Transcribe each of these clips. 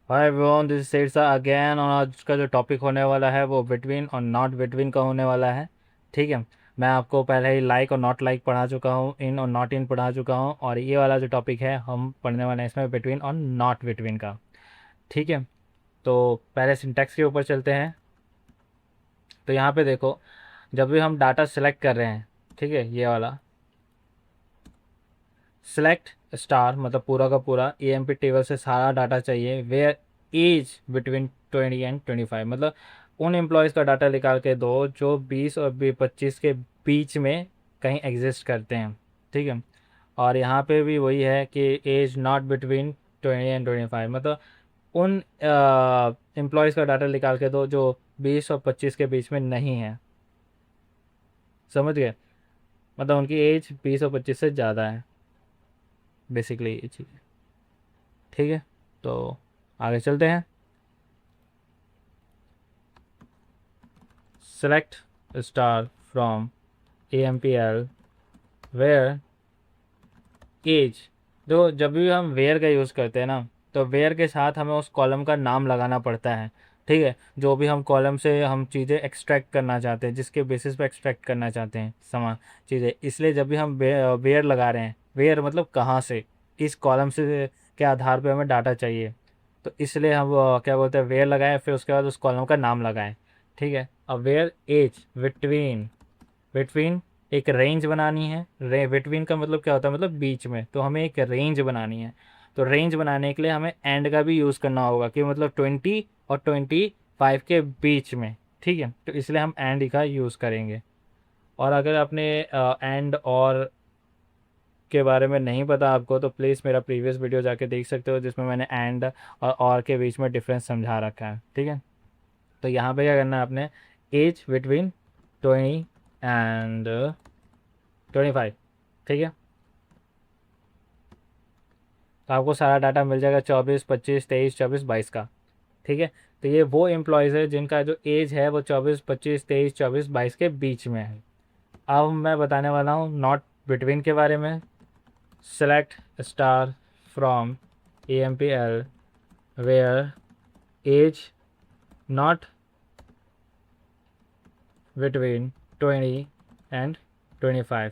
Hi everyone, this is Sirsa again. और आज का जो टॉपिक होने वाला है वो बिटवीन और नॉट बिटवीन का होने वाला है। ठीक है। मैं आपको पहले ही लाइक और नॉट लाइक पढ़ा चुका हूँ, इन और नॉट इन पढ़ा चुका हूँ, और ये वाला जो टॉपिक है हम पढ़ने वाले हैं इसमें बिटवीन और नॉट बिटवीन का। ठीक है। तो पहले सिंटैक्स के ऊपर चलते हैं। तो यहाँ पे देखो, जब भी हम डाटा सेलेक्ट कर रहे हैं, ठीक है, ये वाला सेलेक्ट स्टार मतलब पूरा का पूरा EMP टेबल से सारा डाटा चाहिए। वेयर एज बिटवीन 20 एंड 25 मतलब उन एम्प्लॉयज़ का डाटा निकाल के दो जो 20 और 25 के बीच में कहीं एग्जिस्ट करते हैं। ठीक है। और यहाँ पे भी वही है कि एज नॉट बिटवीन 20 एंड 25 मतलब उन एम्प्लॉयज़ का डाटा निकाल के दो जो 20 और 25 के बीच में नहीं है। समझ गए? मतलब उनकी एज 20 और 25 से ज़्यादा है, बेसिकली ये चीज़। ठीक है। तो आगे चलते हैं। Select star from AMPL where age. जो जब भी हम वेयर का यूज़ करते हैं ना, तो वेयर के साथ हमें उस कॉलम का नाम लगाना पड़ता है। ठीक है। जो भी हम कॉलम से हम चीज़ें एक्सट्रैक्ट करना चाहते हैं, जिसके बेसिस पे एक्सट्रैक्ट करना चाहते हैं समान चीज़ें, इसलिए जब भी हम वेयर लगा रहे हैं, वेयर मतलब कहाँ से, इस कॉलम से के आधार पे हमें डाटा चाहिए। तो इसलिए हम क्या बोलते हैं, वेयर लगाएं, फिर उसके बाद उस कॉलम का नाम लगाएं। ठीक है। अब वेयर एज बिटवीन, बिटवीन एक रेंज बनानी है। बिटवीन का मतलब क्या होता है, मतलब बीच में, तो हमें एक रेंज बनानी है। तो रेंज बनाने के लिए हमें एंड का भी यूज़ करना होगा कि मतलब 20 और 25 के बीच में। ठीक है। तो इसलिए हम एंड का यूज़ करेंगे। और अगर आपने एंड और के बारे में नहीं पता आपको, तो प्लीज़ मेरा प्रीवियस वीडियो जाके देख सकते हो, जिसमें मैंने एंड और के बीच में डिफरेंस समझा रखा है। ठीक है। तो यहाँ पे क्या करना है आपने, एज बिटवीन 20 एंड 25। ठीक है। तो आपको सारा डाटा मिल जाएगा 24, 25, 23, 24, 22 का। ठीक है। तो ये वो एम्प्लॉयज़ है जिनका जो एज है वो 24, 25, 23, 24, 22 के बीच में है। अब मैं बताने वाला हूँ नॉट बिटवीन के बारे में। Select star from AMPL where age not between 20 and 25।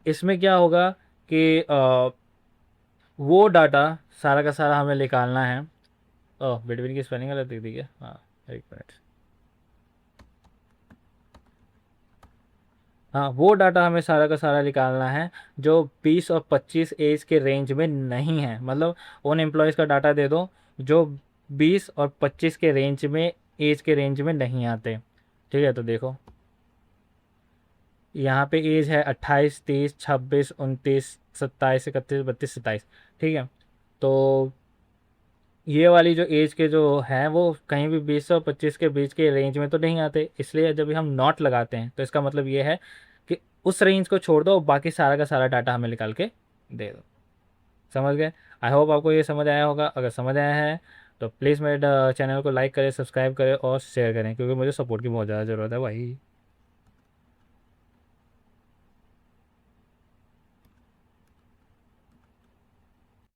इसमें क्या होगा कि वो डाटा सारा का सारा हमें निकालना है। ओह, बिटवीन की स्पेलिंग गलत लिख दी क्या? हाँ, एक मिनट। हाँ, वो डाटा हमें सारा का सारा निकालना है जो 20 और 25 एज के रेंज में नहीं है। मतलब उन एम्प्लॉयज़ का डाटा दे दो जो 20 और 25 के रेंज में, एज के रेंज में नहीं आते। ठीक है। तो देखो, यहाँ पे एज है 28, 30, 26, 29, 27, 31, 32। ठीक है। तो ये वाली जो एज के जो हैं वो कहीं भी 20 और 25 के बीच के रेंज में तो नहीं आते। इसलिए जब भी हम नॉट लगाते हैं तो इसका मतलब ये है कि उस रेंज को छोड़ दो, बाकी सारा का सारा डाटा हमें निकाल के दे दो। समझ गए? आई होप आपको ये समझ आया होगा। अगर समझ आया है तो प्लीज़ मेरे चैनल को लाइक करें, सब्सक्राइब करें और शेयर करें, क्योंकि मुझे सपोर्ट की बहुत ज़्यादा ज़रूरत है भाई।